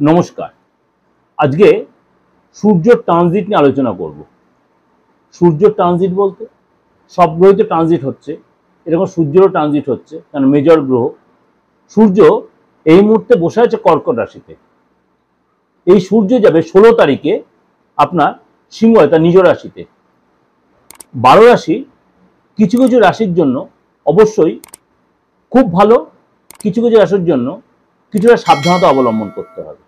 নমস্কার। আজকে সূর্য ট্রানজিট নিয়ে আলোচনা করব। সূর্য ট্রানজিট বলতে সব গ্রহে তো ট্রানজিট হচ্ছে, এরকম সূর্যেরও ট্রানজিট হচ্ছে, কারণ মেজর গ্রহ। সূর্য এই মুহূর্তে বসে আছে কর্কট রাশিতে। এই সূর্য যাবে 16 তারিখে আপনার সিংহ, তার নিজ রাশিতে। 12 রাশি কিছু কিছু রাশির জন্য অবশ্যই খুব ভালো, কিছু কিছু রাশির জন্য কিছুটা সাবধানতা অবলম্বন করতে হবে।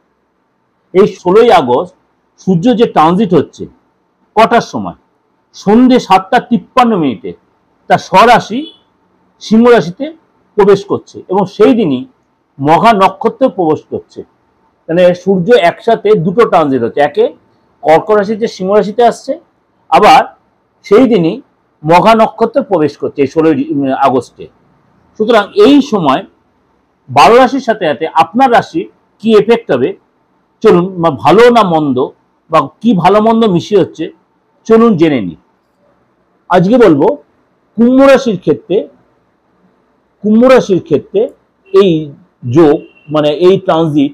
এই 16ই আগস্ট সূর্য যে ট্রানজিট হচ্ছে কটার সময়, সন্ধ্যে 7:53 তার স্বরাশি সিংহ রাশিতে প্রবেশ করছে এবং সেই দিনই মঘা নক্ষত্রে প্রবেশ করছে। মানে সূর্য একসাথে দুটো ট্রানজিট হচ্ছে, একে কর্কট রাশিতে সিংহ রাশিতে আসছে, আবার সেই দিনই মঘা নক্ষত্রে প্রবেশ করছে এই 16 আগস্টে। সুতরাং এই সময় 12 রাশির সাথে সাথে আপনার রাশি কি এফেক্ট হবে চলুন, ভালো না মন্দ বা কি ভালো মন্দ মিশিয়ে হচ্ছে চলুন জেনে নিই। আজকে বলবো কুম্ভ রাশির ক্ষেত্রে এই যোগ, মানে এই ট্রানজিট,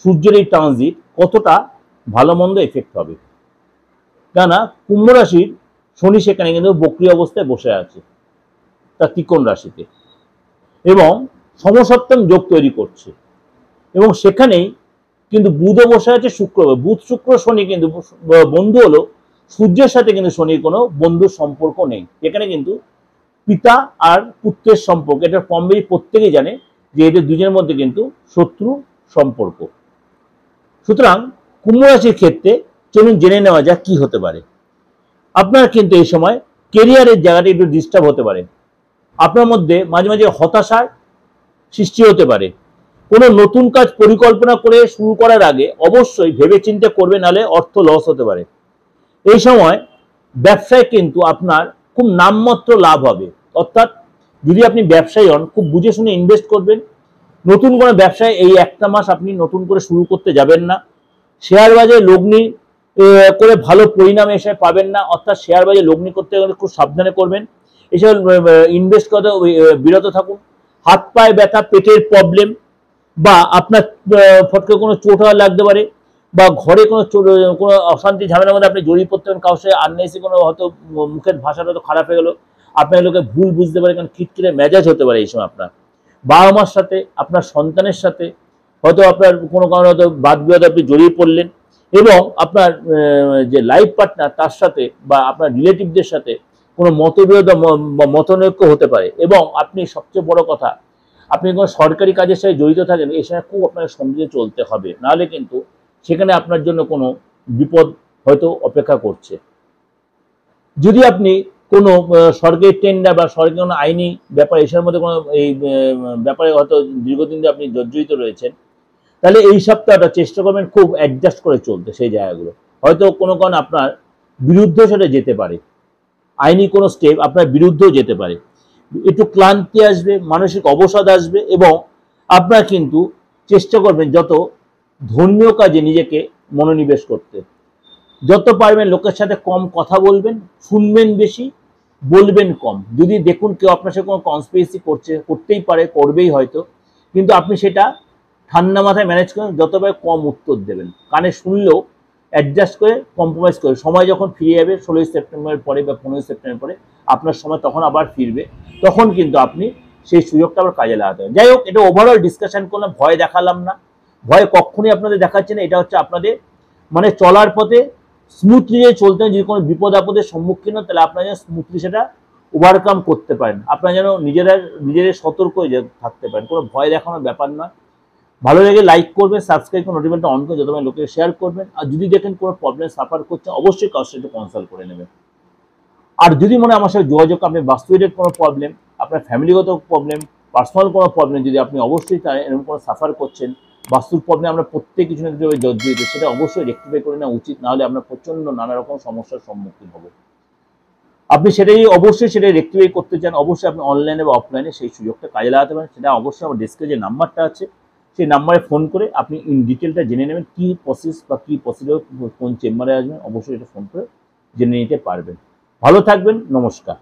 সূর্যের এই ট্রানজিট কতটা ভালো মন্দ এফেক্ট হবে। কেননা কুম্ভ রাশির শনি সেখানে কিন্তু বক্রী অবস্থায় বসে আছে তার ত্রিকোণ রাশিতে এবং সমসপ্তম যোগ তৈরি করছে, এবং সেখানেই কিন্তু বুধও বসে আছে শুক্র। বুধ শুক্র শনি কিন্তু বন্ধু হলো, সূর্যের সাথে কিন্তু শনির কোনো বন্ধুর সম্পর্ক নেই। এখানে কিন্তু পিতা আর পুত্রের সম্পর্ক, এটা কম বেশি প্রত্যেকেই জানে যে এদের দুজনের মধ্যে কিন্তু শত্রু সম্পর্ক। সুতরাং কুম্ভ রাশির ক্ষেত্রে চলুন জেনে নেওয়া যাক কি হতে পারে। আপনার কিন্তু এই সময় কেরিয়ারের জায়গাটা একটু ডিস্টার্ব হতে পারে, আপনার মধ্যে মাঝে মাঝে হতাশার সৃষ্টি হতে পারে। কোনো নতুন কাজ পরিকল্পনা করে শুরু করার আগে অবশ্যই ভেবে চিন্তে করবে, নাহলে অর্থ লস হতে পারে। এই সময় ব্যবসায় কিন্তু আপনার খুব নামমাত্র লাভ হবে, অর্থাৎ যদি আপনি ব্যবসায়ী হন খুব বুঝে শুনে ইনভেস্ট করবেন। নতুন কোনো ব্যবসায় এই একটা মাস আপনি নতুন করে শুরু করতে যাবেন না। শেয়ার বাজারে লগ্নি করে ভালো পরিণাম এসে পাবেন না, অর্থাৎ শেয়ার বাজারে লগ্নি করতে গেলে খুব সাবধানে করবেন। এসব ইনভেস্ট করতে বিরত থাকুন। হাত পায়ে ব্যথা, পেটের প্রবলেম, বা আপনার ফটকে কোনো চোট লাগতে পারে, বা ঘরে কোনো অশান্তি ঝামেলার মধ্যে আপনি জড়িয়ে পড়তে পারেন, কারোর সাথে আননেসি কোনো হয়তো মুখের ভাষাটা হয়তো খারাপ হয়ে গেলো, আপনার লোকে ভুল বুঝতে পারে, কারণ খিটখিটে মেজাজ হতে পারে এই সময় আপনার। বাবা মার সাথে, আপনার সন্তানের সাথে হয়তো আপনার কোনো কারণে হয়তো বাদ বিবাদে আপনি জড়িয়ে পড়লেন, এবং আপনার যে লাইফ পার্টনার তার সাথে বা আপনার রিলেটিভদের সাথে কোনো মতবিরোধ বা মতনৈক্য হতে পারে। এবং আপনি সবচেয়ে বড় কথা, আপনি কোনো সরকারি কাজের সাথে জড়িত থাকেন, এই সময় খুব আপনাকে সমঝে চলতে হবে, নাহলে কিন্তু সেখানে আপনার জন্য কোনো বিপদ হয়তো অপেক্ষা করছে। যদি আপনি কোনো সরকারি টেন্ডার বা সরকারি কোনো আইনি ব্যাপার এসবের মধ্যে কোনো এই ব্যাপারে হয়তো দীর্ঘদিন ধরে আপনি জর্জরিত রয়েছেন, তাহলে এই সপ্তাহটা চেষ্টা করবেন খুব অ্যাডজাস্ট করে চলতে। সেই জায়গাগুলো হয়তো কোনো কারণ আপনার বিরুদ্ধে সেটা যেতে পারে, আইনি কোনো স্টেপ আপনার বিরুদ্ধেও যেতে পারে। একটু ক্লান্তি আসবে, মানসিক অবসাদ আসবে, এবং আপনার কিন্তু চেষ্টা করবেন যত ধর্মীয় কাজে নিজেকে মনোনিবেশ করতে। যত পারবেন লোকের সাথে কম কথা বলবেন, শুনবেন বেশি, বলবেন কম। যদি দেখুন কেউ আপনার সাথে কোনো কনস্পিরেসি করতেই পারে, করবেই হয়তো, কিন্তু আপনি সেটা ঠান্ডা মাথায় ম্যানেজ করেন, যত পারে কম উত্তর দেবেন। কানে শুনলেও অ্যাডজাস্ট করে, কম্প্রোমাইজ করে। সময় যখন ফিরে যাবে 16 সেপ্টেম্বরের পরে বা 15 সেপ্টেম্বর পরে, আপনার সময় তখন আবার ফিরবে, তখন কিন্তু আপনি সেই সুযোগটা আবার কাজে লাগাতে হবে। যাই হোক, এটা ওভারঅল ডিসকাশন করলাম, ভয় দেখালাম না। ভয় কখনোই আপনাদের দেখাচ্ছে না। এটা হচ্ছে আপনাদের মানে চলার পথে স্মুথলি যে চলতে হয়, যদি কোনো বিপদ আপদের সম্মুখীন হয়, তাহলে আপনারা যেন স্মুথলি সেটা ওভারকাম করতে পারেন। আপনারা যেন নিজেদের সতর্ক হয়ে থাকতে পারেন, কোনো ভয় দেখানোর ব্যাপার নয়। ভালো লেগে লাইক করবেন, সাবস্ক্রাইব করে নোটিফিকেশনটা অন করে যত লোকে শেয়ার করবেন। আর যদি দেখেন কোনো প্রবলেম সাফার করছে, অবশ্যই কারোর সাথে কনসাল্ট করে নেবেন। আর যদি মনে আমার সাথে যোগাযোগ, আপনি বাস্তুরিক কোনো প্রবলেম, আপনার ফ্যামিলিগত প্রবলেম, পার্সোনাল কোনো প্রবলেম, যদি আপনি অবশ্যই এরকম কোনো সাফার করছেন, বাস্তুর প্রবলেম আমরা প্রত্যেক কিছু না কিছুভাবে জর্জরিত, সেটা অবশ্যই রেক্টিফাই করে নেওয়া উচিত, নাহলে আমরা প্রচণ্ড নানা রকম সমস্যার সম্মুখীন হব। আপনি অবশ্যই সেটাই রেক্টিফাই করতে চান, অবশ্যই আপনি অনলাইনে বা অফলাইনে সেই সুযোগটা কাজে লাগাতে পারেন। সেটা অবশ্যই আমার ডেস্কে যে নাম্বারটা আছে সেই নাম্বারে ফোন করে আপনি ইন ডিটেলটা জেনে নেবেন, কী প্রসেস বা কী প্রসিডিওর, কোন চেম্বারে আসবেন, অবশ্যই এটা ফোন করে জেনে নিতে পারবেন। ভালো থাকবেন, নমস্কার।